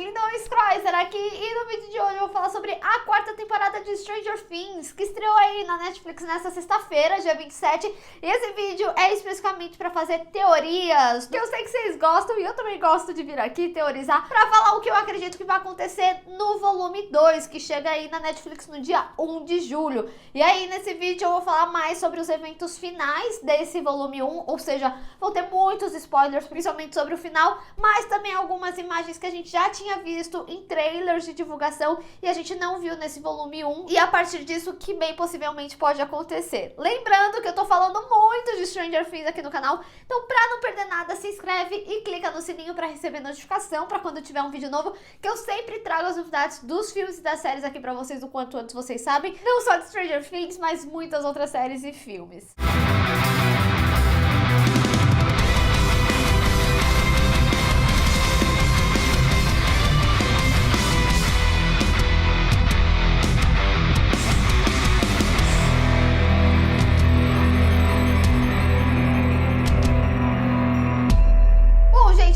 lindões, Kreuzer aqui, e no vídeo de hoje eu vou falar sobre a quarta temporada de Stranger Things, que estreou aí na Netflix nessa sexta-feira, dia 27, e esse vídeo é especificamente pra fazer teorias, que eu sei que vocês gostam, e eu também gosto de vir aqui teorizar, pra falar o que eu acredito que vai acontecer no volume 2, que chega aí na Netflix no dia 1 de julho. E aí, nesse vídeo eu vou falar mais sobre os eventos finais desse volume 1, ou seja, vão ter muitos spoilers, principalmente sobre o final, mas também algumas imagens que a gente já tinha visto em trailers de divulgação e a gente não viu nesse volume 1, e a partir disso que bem possivelmente pode acontecer. Lembrando que eu tô falando muito de Stranger Things aqui no canal, então pra não perder nada, se inscreve e clica no sininho pra receber notificação pra quando tiver um vídeo novo, que eu sempre trago as novidades dos filmes e das séries aqui pra vocês o quanto antes vocês sabem, não só de Stranger Things, mas muitas outras séries e filmes.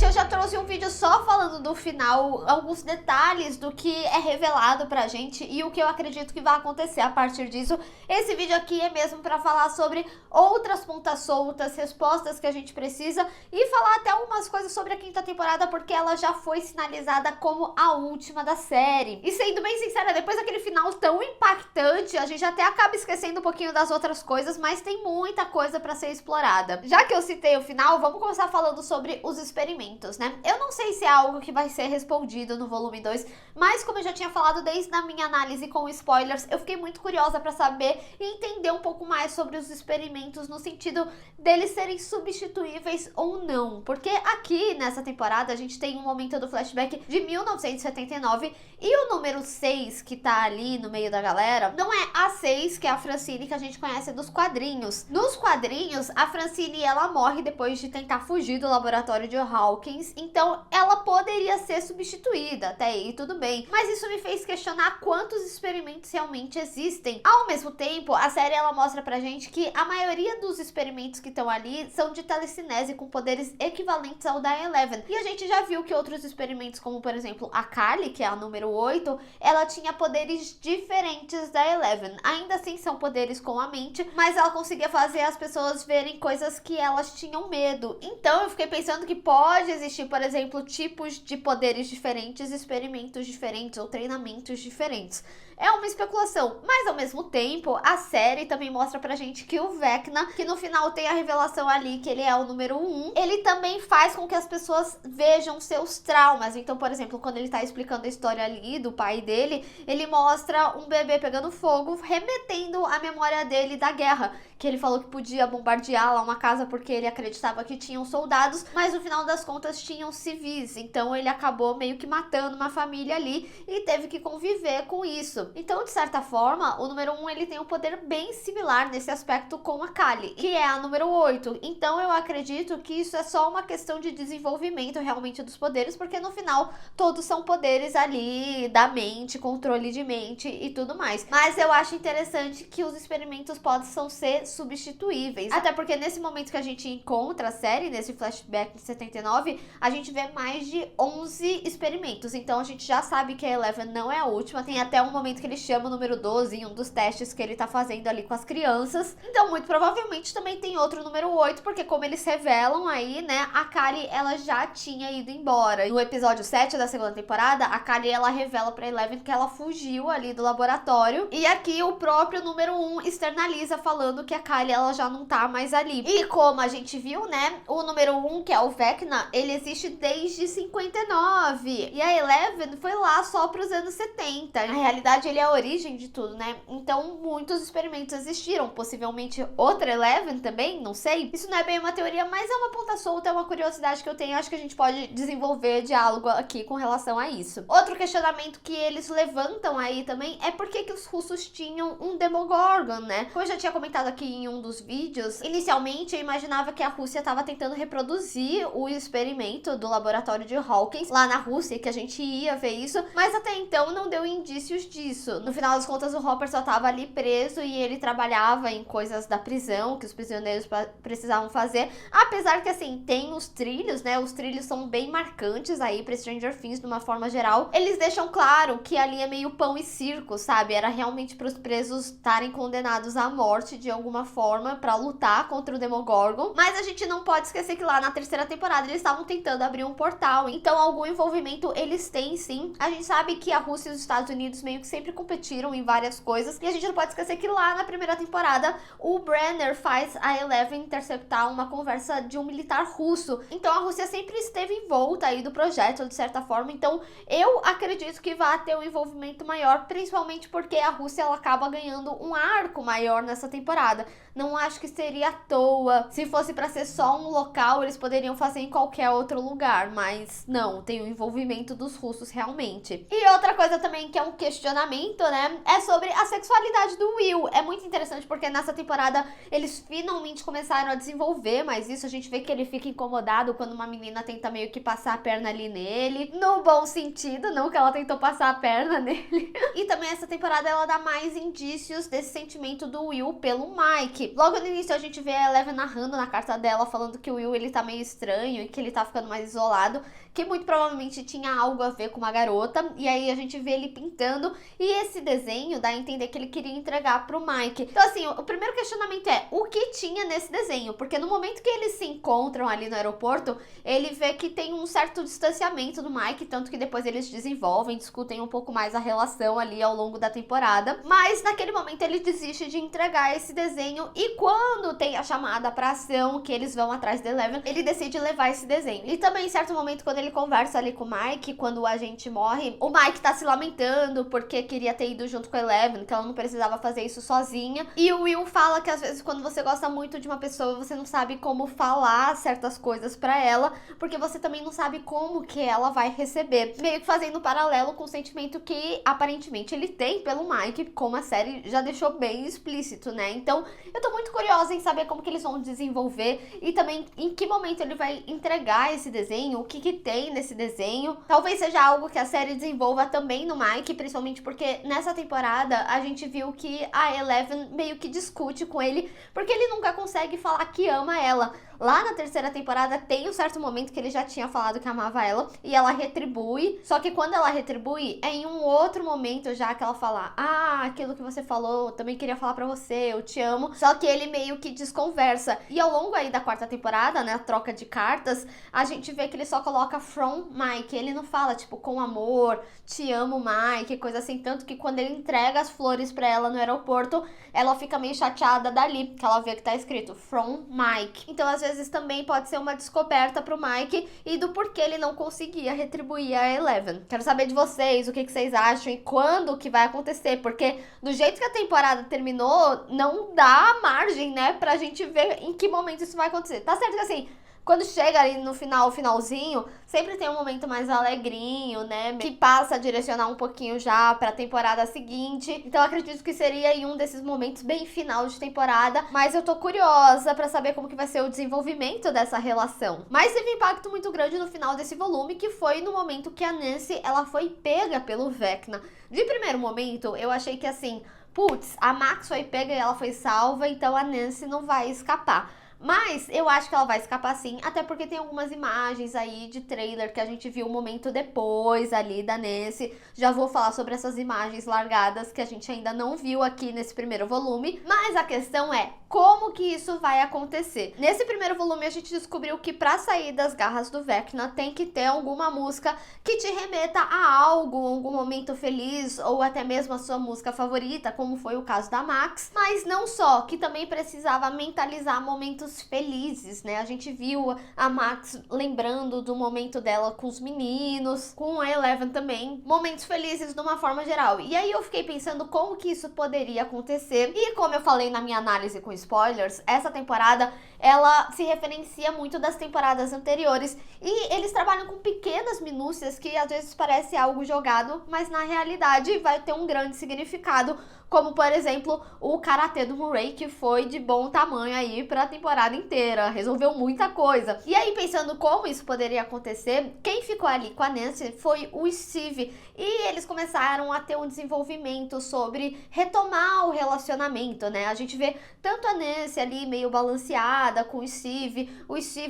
Eu já trouxe um vídeo só falando do final, alguns detalhes do que é revelado pra gente e o que eu acredito que vai acontecer a partir disso. Esse vídeo aqui é mesmo pra falar sobre outras pontas soltas, respostas que a gente precisa e falar até algumas coisas sobre a quinta temporada, porque ela já foi sinalizada como a última da série. E sendo bem sincera, depois daquele final tão impactante, a gente até acaba esquecendo um pouquinho das outras coisas, mas tem muita coisa pra ser explorada. Já que eu citei o final, vamos começar falando sobre os experimentos, né? Eu não sei se é algo que vai ser respondido no volume 2, mas como eu já tinha falado desde a minha análise com spoilers, eu fiquei muito curiosa pra saber e entender um pouco mais sobre os experimentos no sentido deles serem substituíveis ou não, porque aqui nessa temporada a gente tem um momento do flashback de 1979 e o número 6 que tá ali no meio da galera não é a 6 que é a Francine que a gente conhece dos quadrinhos. Nos quadrinhos, a Francine ela morre depois de tentar fugir do laboratório de Hawkins, então ela poderia ser substituída, até aí tudo bem, mas isso me fez questionar quantos experimentos realmente existem. Ao mesmo tempo, a série ela mostra pra gente que a maioria dos experimentos que estão ali são de telecinese com poderes equivalentes ao da Eleven, e a gente já viu que outros experimentos, como por exemplo a Carly, que é a número 8, ela tinha poderes diferentes da Eleven. Ainda assim são poderes com a mente, mas ela conseguia fazer as pessoas verem coisas que elas tinham medo. Então eu fiquei pensando que pode existir, por exemplo, tipos de poderes diferentes, experimentos diferentes ou treinamentos diferentes. É uma especulação, mas ao mesmo tempo, a série também mostra pra gente que o Vecna, que no final tem a revelação ali que ele é o número 1, ele também faz com que as pessoas vejam seus traumas. Então, por exemplo, quando ele tá explicando a história ali do pai dele, ele mostra um bebê pegando fogo, remetendo a memória dele da guerra, que ele falou que podia bombardear lá uma casa porque ele acreditava que tinham soldados, mas no final das contas tinham civis, então ele acabou meio que matando uma família ali e teve que conviver com isso. Então, de certa forma, o número 1 ele tem um poder bem similar nesse aspecto com a Kali, que é a número 8. Então eu acredito que isso é só uma questão de desenvolvimento realmente dos poderes, porque no final todos são poderes ali da mente, controle de mente e tudo mais. Mas eu acho interessante que os experimentos possam ser substituíveis, até porque nesse momento que a gente encontra a série, nesse flashback de 79, a gente vê mais de 11 experimentos, então a gente já sabe que a Eleven não é a última. Tem até um momento que ele chama o número 12 em um dos testes que ele tá fazendo ali com as crianças, então muito provavelmente também tem outro número 8, porque como eles revelam aí, né, a Kali ela já tinha ido embora. No episódio 7 da segunda temporada, a Kali ela revela pra Eleven que ela fugiu ali do laboratório, e aqui o próprio número 1 externaliza falando que a Kali ela já não tá mais ali. E como a gente viu, né, o número 1, que é o Vecna, ele existe desde 59, e a Eleven foi lá só pros anos 70. Na realidade, ele é a origem de tudo, né? Então, muitos experimentos existiram, possivelmente outra Eleven também, não sei. Isso não é bem uma teoria, mas é uma ponta solta, é uma curiosidade que eu tenho. Acho que a gente pode desenvolver diálogo aqui com relação a isso. Outro questionamento que eles levantam aí também é por que os russos tinham um Demogorgon, né? Como eu já tinha comentado aqui em um dos vídeos, inicialmente eu imaginava que a Rússia estava tentando reproduzir o experimento do laboratório de Hawkins lá na Rússia, que a gente ia ver isso, mas até então não deu indícios disso. No final das contas, o Hopper só tava ali preso e ele trabalhava em coisas da prisão, que os prisioneiros precisavam fazer, apesar que, assim, tem os trilhos, né, os trilhos são bem marcantes aí pra Stranger Things de uma forma geral. Eles deixam claro que ali é meio pão e circo, sabe? Era realmente pros presos estarem condenados à morte de alguma forma pra lutar contra o Demogorgon, mas a gente não pode esquecer que lá na terceira temporada eles estavam tentando abrir um portal, então algum envolvimento eles têm sim. A gente sabe que a Rússia e os Estados Unidos meio que sempre competiram em várias coisas, e a gente não pode esquecer que lá na primeira temporada o Brenner faz a Eleven interceptar uma conversa de um militar russo, então a Rússia sempre esteve em volta aí do projeto de certa forma, então eu acredito que vai ter um envolvimento maior, principalmente porque a Rússia ela acaba ganhando um arco maior nessa temporada. Não acho que seria à toa. Se fosse pra ser só um local, eles poderiam fazer em qualquer outro lugar, mas não, tem o envolvimento dos russos realmente. E outra coisa também que é um questionamento, né, é sobre a sexualidade do Will. É muito interessante porque nessa temporada eles finalmente começaram a desenvolver, mas isso a gente vê que ele fica incomodado quando uma menina tenta meio que passar a perna ali nele, no bom sentido, não que ela tentou passar a perna nele. E também essa temporada ela dá mais indícios desse sentimento do Will pelo Mike. Logo no início a gente vê a Eleven narrando na carta dela, falando que o Will ele tá meio estranho e que ele tá ficando mais isolado, que muito provavelmente tinha algo a ver com uma garota, e aí a gente vê ele pintando, e esse desenho dá a entender que ele queria entregar pro Mike. Então assim, o primeiro questionamento é, o que tinha nesse desenho? Porque no momento que eles se encontram ali no aeroporto, ele vê que tem um certo distanciamento do Mike, tanto que depois eles desenvolvem, discutem um pouco mais a relação ali ao longo da temporada, mas naquele momento ele desiste de entregar esse desenho, e quando tem a chamada pra ação, que eles vão atrás da Eleven, ele decide levar esse desenho. E também em certo momento, quando ele conversa ali com o Mike, quando o agente morre, o Mike tá se lamentando porque queria ter ido junto com a Eleven, que ela não precisava fazer isso sozinha, e o Will fala que às vezes quando você gosta muito de uma pessoa, você não sabe como falar certas coisas pra ela, porque você também não sabe como que ela vai receber, meio que fazendo um paralelo com o sentimento que aparentemente ele tem pelo Mike, como a série já deixou bem explícito, né? Então eu tô muito curiosa em saber como que eles vão desenvolver e também em que momento ele vai entregar esse desenho, o que que tem nesse desenho. Talvez seja algo que a série desenvolva também no Mike, principalmente porque nessa temporada a gente viu que a Eleven meio que discute com ele, porque ele nunca consegue falar que ama ela. Lá na terceira temporada tem um certo momento que ele já tinha falado que amava ela e ela retribui, só que quando ela retribui é em um outro momento já que ela fala, aquilo que você falou, também queria falar pra você, eu te amo, só que ele meio que desconversa. E ao longo aí da quarta temporada, né, a troca de cartas, a gente vê que ele só coloca from Mike, ele não fala tipo com amor, te amo Mike, coisa assim, tanto que quando ele entrega as flores pra ela no aeroporto, ela fica meio chateada dali, que ela vê que tá escrito from Mike. Então às vezes também pode ser uma descoberta pro Mike e do porquê ele não conseguia retribuir a Eleven. Quero saber de vocês, o que vocês acham e quando que vai acontecer, porque do jeito que a temporada terminou, não dá margem, né, pra gente ver em que momento isso vai acontecer. Tá certo que assim, quando chega ali no finalzinho, sempre tem um momento mais alegrinho, né? Que passa a direcionar um pouquinho já pra temporada seguinte. Então eu acredito que seria em um desses momentos bem final de temporada. Mas eu tô curiosa pra saber como que vai ser o desenvolvimento dessa relação. Mas teve um impacto muito grande no final desse volume, que foi no momento que a Nancy, ela foi pega pelo Vecna. De primeiro momento, eu achei que assim, putz, a Max foi pega e ela foi salva, então a Nancy não vai escapar. Mas eu acho que ela vai escapar sim, até porque tem algumas imagens aí de trailer que a gente viu um momento depois ali da Nancy. Já vou falar sobre essas imagens largadas que a gente ainda não viu aqui nesse primeiro volume. Mas a questão é, como que isso vai acontecer? Nesse primeiro volume a gente descobriu que pra sair das garras do Vecna tem que ter alguma música que te remeta a algo, algum momento feliz ou até mesmo a sua música favorita, como foi o caso da Max. Mas não só, que também precisava mentalizar momentos felizes, né? A gente viu a Max lembrando do momento dela com os meninos, com a Eleven também, momentos felizes de uma forma geral. E aí eu fiquei pensando como que isso poderia acontecer. E como eu falei na minha análise com spoilers, essa temporada ela se referencia muito das temporadas anteriores. E eles trabalham com pequenas minúcias que às vezes parece algo jogado, mas na realidade vai ter um grande significado, como por exemplo o karatê do Murray, que foi de bom tamanho aí pra temporada inteira, resolveu muita coisa. E aí, pensando como isso poderia acontecer, quem ficou ali com a Nancy foi o Steve, e eles começaram a ter um desenvolvimento sobre retomar o relacionamento, né? A gente vê tanto a Nancy ali meio balanceada com o Steve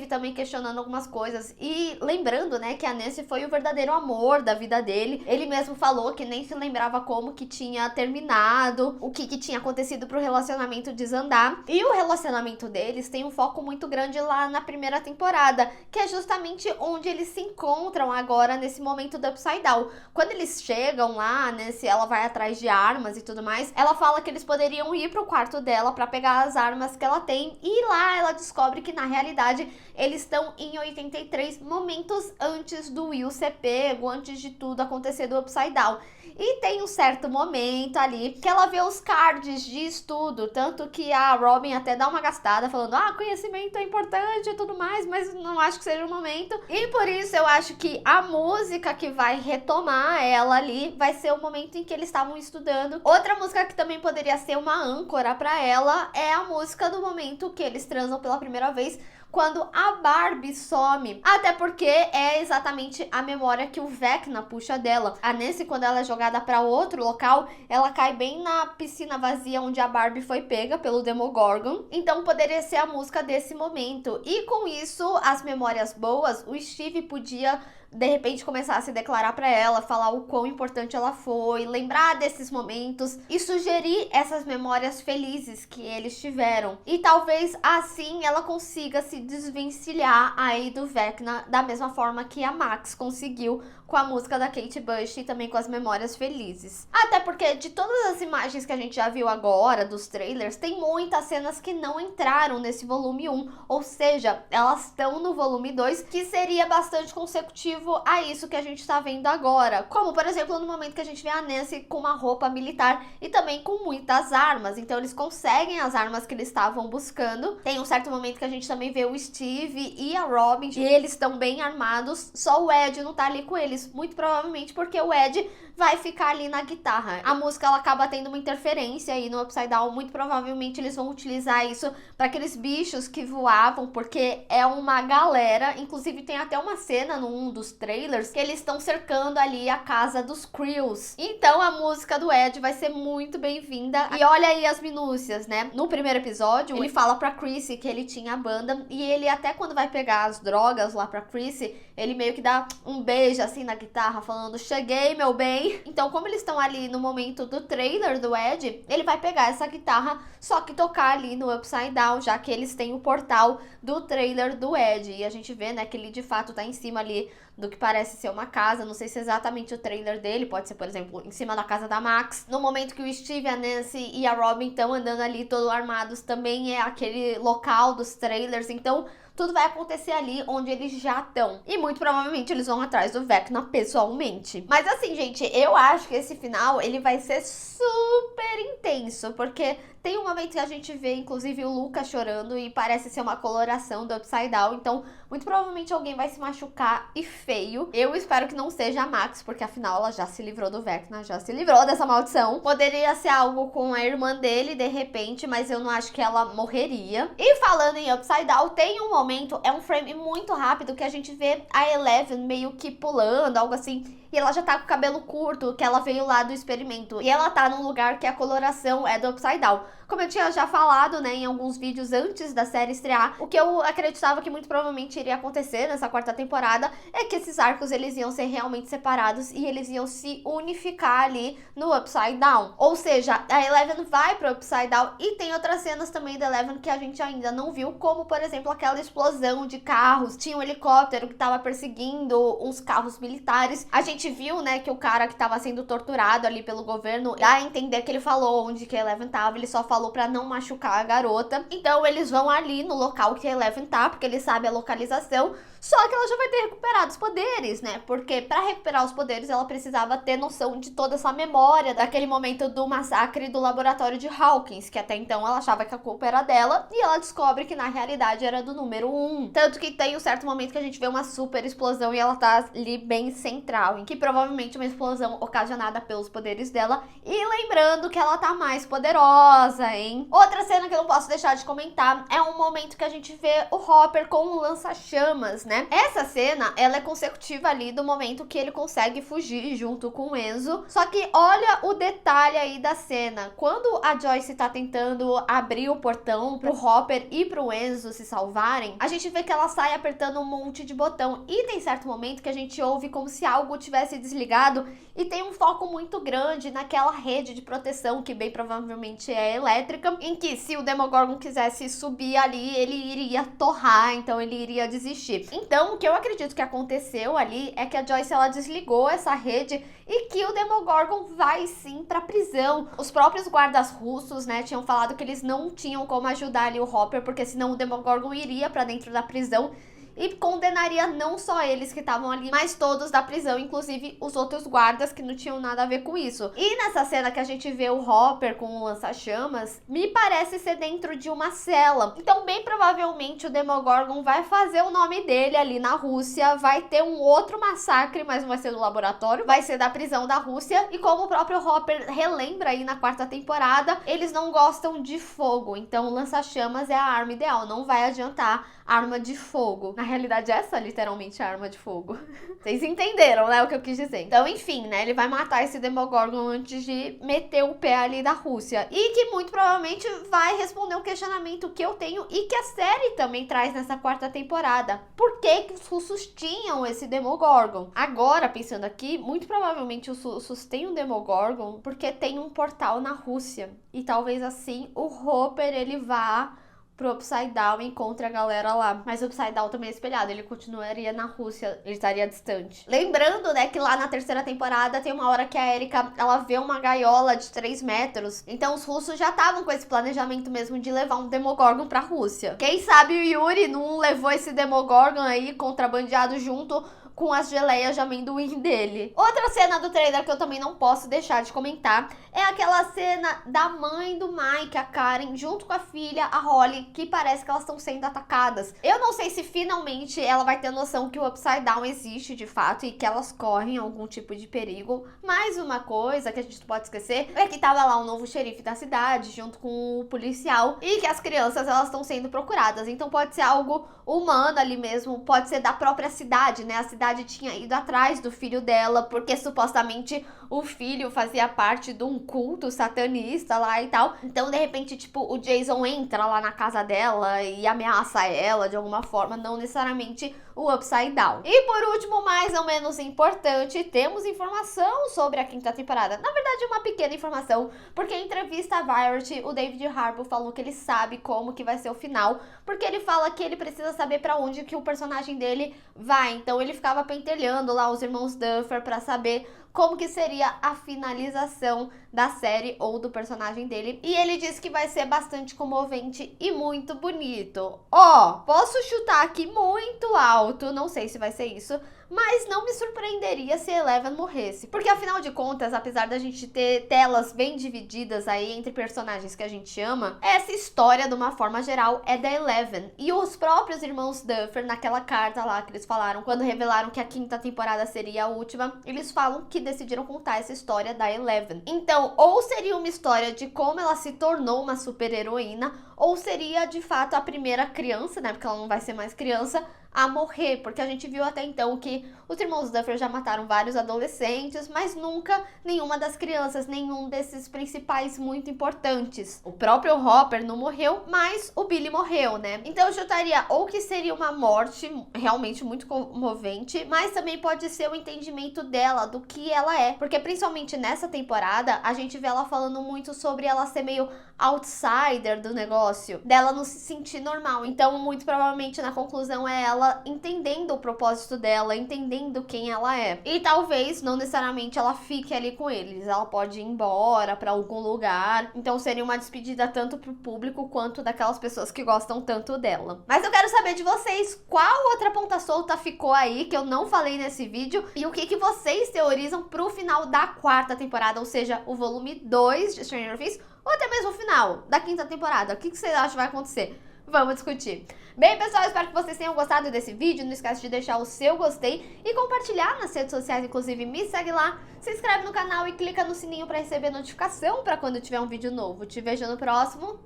também questionando algumas coisas, e lembrando, né, que a Nancy foi o verdadeiro amor da vida dele. Ele mesmo falou que nem se lembrava como que tinha terminado, o que tinha acontecido pro relacionamento desandar. E o relacionamento deles tem um foco muito grande lá na primeira temporada, que é justamente onde eles se encontram agora nesse momento do Upside Down. Quando eles chegam lá, né, se ela vai atrás de armas e tudo mais, ela fala que eles poderiam ir pro quarto dela pra pegar as armas que ela tem, e lá ela descobre que na realidade eles estão em 83 momentos antes do Will ser pego, antes de tudo acontecer do Upside Down. E tem um certo momento ali que ela vê os cards de estudo, tanto que a Robin até dá uma gastada falando, conhecimento é importante e tudo mais, mas não acho que seja o momento. E por isso eu acho que a música que vai retomar ela ali vai ser o momento em que eles estavam estudando. Outra música que também poderia ser uma âncora pra ela é a música do momento que eles transam pela primeira vez, quando a Barbie some. Até porque é exatamente a memória que o Vecna puxa dela. A Nancy, quando ela é jogada para outro local, ela cai bem na piscina vazia onde a Barbie foi pega pelo Demogorgon. Então poderia ser a música desse momento. E com isso, as memórias boas, o Steve podia de repente começar a se declarar para ela, falar o quão importante ela foi, lembrar desses momentos e sugerir essas memórias felizes que eles tiveram. E talvez assim ela consiga se desvencilhar aí do Vecna da mesma forma que a Max conseguiu com a música da Kate Bush e também com as memórias felizes. Até porque de todas as imagens que a gente já viu agora, dos trailers, tem muitas cenas que não entraram nesse volume 1, ou seja, elas estão no volume 2, que seria bastante consecutivo a isso que a gente tá vendo agora. Como, por exemplo, no momento que a gente vê a Nancy com uma roupa militar e também com muitas armas. Então eles conseguem as armas que eles estavam buscando. Tem um certo momento que a gente também vê o Steve e a Robin, e eles estão bem armados, só o Ed não tá ali com eles. Muito provavelmente porque o Ed vai ficar ali na guitarra. A música ela acaba tendo uma interferência aí no Upside Down. Muito provavelmente eles vão utilizar isso para aqueles bichos que voavam, porque é uma galera. Inclusive tem até uma cena num dos trailers que eles estão cercando ali a casa dos Crews. Então a música do Ed vai ser muito bem-vinda. E olha aí as minúcias, né? No primeiro episódio, ele fala pra Chrissy que ele tinha a banda, e ele até quando vai pegar as drogas lá pra Chrissy, ele meio que dá um beijo assim na guitarra, falando, cheguei, meu bem. Então, como eles estão ali no momento do trailer do Ed, ele vai pegar essa guitarra, só que tocar ali no Upside Down, já que eles têm o portal do trailer do Ed. E a gente vê, né, que ele de fato tá em cima ali do que parece ser uma casa. Não sei se é exatamente o trailer dele, pode ser, por exemplo, em cima da casa da Max. No momento que o Steve, a Nancy e a Robin estão andando ali todos armados, também é aquele local dos trailers. Então, tudo vai acontecer ali onde eles já estão. E muito provavelmente eles vão atrás do Vecna pessoalmente. Mas assim, gente, eu acho que esse final, ele vai ser super intenso. Porque tem um momento que a gente vê, inclusive, o Lucas chorando e parece ser uma coloração do Upside Down. Então, muito provavelmente alguém vai se machucar e feio. Eu espero que não seja a Max, porque afinal ela já se livrou do Vecna, já se livrou dessa maldição. Poderia ser algo com a irmã dele, de repente, mas eu não acho que ela morreria. E falando em Upside Down, tem um momento, é um frame muito rápido, que a gente vê a Eleven meio que pulando, algo assim. E ela já tá com o cabelo curto, que ela veio lá do experimento. E ela tá num lugar que a coloração é do Upside Down. Como eu tinha já falado, né, em alguns vídeos antes da série estrear, o que eu acreditava que muito provavelmente iria acontecer nessa quarta temporada é que esses arcos, eles iam ser realmente separados e eles iam se unificar ali no Upside Down. Ou seja, a Eleven vai pro Upside Down, e tem outras cenas também da Eleven que a gente ainda não viu, como, por exemplo, aquela explosão de carros. Tinha um helicóptero que tava perseguindo uns carros militares. A gente viu, né, que o cara que tava sendo torturado ali pelo governo, dá a entender que ele falou onde que a Eleven tava, ele só falou pra não machucar a garota. Então eles vão ali no local que a Eleven tá, porque ele sabe a localização. Só que ela já vai ter recuperado os poderes, né? Porque pra recuperar os poderes, ela precisava ter noção de toda essa memória daquele momento do massacre do laboratório de Hawkins, que até então ela achava que a culpa era dela, e ela descobre que na realidade era do número 1. Tanto que tem um certo momento que a gente vê uma super explosão e ela tá ali bem central, em que provavelmente uma explosão ocasionada pelos poderes dela. E lembrando que ela tá mais poderosa, hein? Outra cena que eu não posso deixar de comentar é um momento que a gente vê o Hopper com um lança-chamas, né? Essa cena, ela é consecutiva ali do momento que ele consegue fugir junto com o Enzo. Só que olha o detalhe aí da cena. Quando a Joyce tá tentando abrir o portão pro Hopper e pro Enzo se salvarem, a gente vê que ela sai apertando um monte de botão. E tem certo momento que a gente ouve como se algo tivesse desligado e tem um foco muito grande naquela rede de proteção que bem provavelmente é elétrica, em que se o Demogorgon quisesse subir ali, ele iria torrar, então ele iria desistir. Então, o que eu acredito que aconteceu ali é que a Joyce, ela desligou essa rede e que o Demogorgon vai sim pra prisão. Os próprios guardas russos, né, tinham falado que eles não tinham como ajudar ali o Hopper, porque senão o Demogorgon iria pra dentro da prisão e condenaria não só eles que estavam ali, mas todos da prisão, inclusive os outros guardas que não tinham nada a ver com isso. E nessa cena que a gente vê o Hopper com o lança-chamas, me parece ser dentro de uma cela. Então, bem provavelmente, o Demogorgon vai fazer o nome dele ali na Rússia, vai ter um outro massacre, mas não vai ser do laboratório, vai ser da prisão da Rússia. E como o próprio Hopper relembra aí na 4ª temporada, eles não gostam de fogo, então o lança-chamas é a arma ideal, não vai adiantar arma de fogo. Na realidade, essa é literalmente a arma de fogo. Vocês entenderam, né, o que eu quis dizer. Então, enfim, né, ele vai matar esse Demogorgon antes de meter o pé ali da Rússia. E que muito provavelmente vai responder um questionamento que eu tenho e que a série também traz nessa 4ª temporada. Por que que os russos tinham esse Demogorgon? Agora, pensando aqui, muito provavelmente os russos têm um Demogorgon porque tem um portal na Rússia. E talvez assim o Hopper, ele vá pro Upside Down e encontra a galera lá. Mas o Upside Down também é espelhado, ele continuaria na Rússia, ele estaria distante. Lembrando, né, que lá na 3ª temporada tem uma hora que a Erika, ela vê uma gaiola de 3 metros. Então os russos já estavam com esse planejamento mesmo de levar um Demogorgon pra Rússia. Quem sabe o Yuri não levou esse Demogorgon aí contrabandeado junto com as geleias de amendoim dele. Outra cena do trailer que eu também não posso deixar de comentar é aquela cena da mãe do Mike, a Karen, junto com a filha, a Holly, que parece que elas estão sendo atacadas. Eu não sei se finalmente ela vai ter noção que o Upside Down existe de fato e que elas correm algum tipo de perigo. Mas uma coisa que a gente não pode esquecer é que tava lá um novo xerife da cidade junto com o policial e que as crianças, elas estão sendo procuradas. Então pode ser algo humano ali mesmo, pode ser da própria cidade, né? A cidade tinha ido atrás do filho dela, porque supostamente o filho fazia parte de um culto satanista lá e tal. Então, de repente, tipo, o Jason entra lá na casa dela e ameaça ela de alguma forma, não necessariamente o Upside Down. E por último, mais ou menos importante, temos informação sobre a 5ª temporada. Na verdade, uma pequena informação, porque em entrevista à Variety, o David Harbour falou que ele sabe como que vai ser o final, porque ele fala que ele precisa saber pra onde que o personagem dele vai. Então ele ficava pentelhando lá os irmãos Duffer pra saber como que seria a finalização da série ou do personagem dele. E ele disse que vai ser bastante comovente e muito bonito. Ó, posso chutar aqui muito alto, não sei se vai ser isso, mas não me surpreenderia se Eleven morresse. Porque afinal de contas, apesar da gente ter telas bem divididas aí entre personagens que a gente ama, essa história, de uma forma geral, é da Eleven. E os próprios irmãos Duffer, naquela carta lá que eles falaram, quando revelaram que a 5ª temporada seria a última, eles falam que decidiram contar essa história da Eleven. Então, ou seria uma história de como ela se tornou uma super-heroína, ou seria, de fato, a primeira criança, né, porque ela não vai ser mais criança, a morrer, porque a gente viu até então que os irmãos Duffer já mataram vários adolescentes, mas nunca nenhuma das crianças, nenhum desses principais muito importantes. O próprio Hopper não morreu, mas o Billy morreu, né? Então eu chutaria ou que seria uma morte realmente muito comovente, mas também pode ser o entendimento dela do que ela é, porque principalmente nessa temporada a gente vê ela falando muito sobre ela ser meio outsider do negócio, negócio, dela não se sentir normal. Então, muito provavelmente, na conclusão, é ela entendendo o propósito dela, entendendo quem ela é. E talvez, não necessariamente, ela fique ali com eles. Ela pode ir embora pra algum lugar. Então, seria uma despedida tanto pro público quanto daquelas pessoas que gostam tanto dela. Mas eu quero saber de vocês, qual outra ponta solta ficou aí que eu não falei nesse vídeo? E o que vocês teorizam pro final da quarta temporada, ou seja, o volume 2 de Stranger Things, ou até mesmo o final da quinta temporada. O que vocês acham que vai acontecer? Vamos discutir. Bem, pessoal, espero que vocês tenham gostado desse vídeo. Não esquece de deixar o seu gostei e compartilhar nas redes sociais, inclusive me segue lá, se inscreve no canal e clica no sininho para receber notificação para quando tiver um vídeo novo. Te vejo no próximo.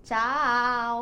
Tchau!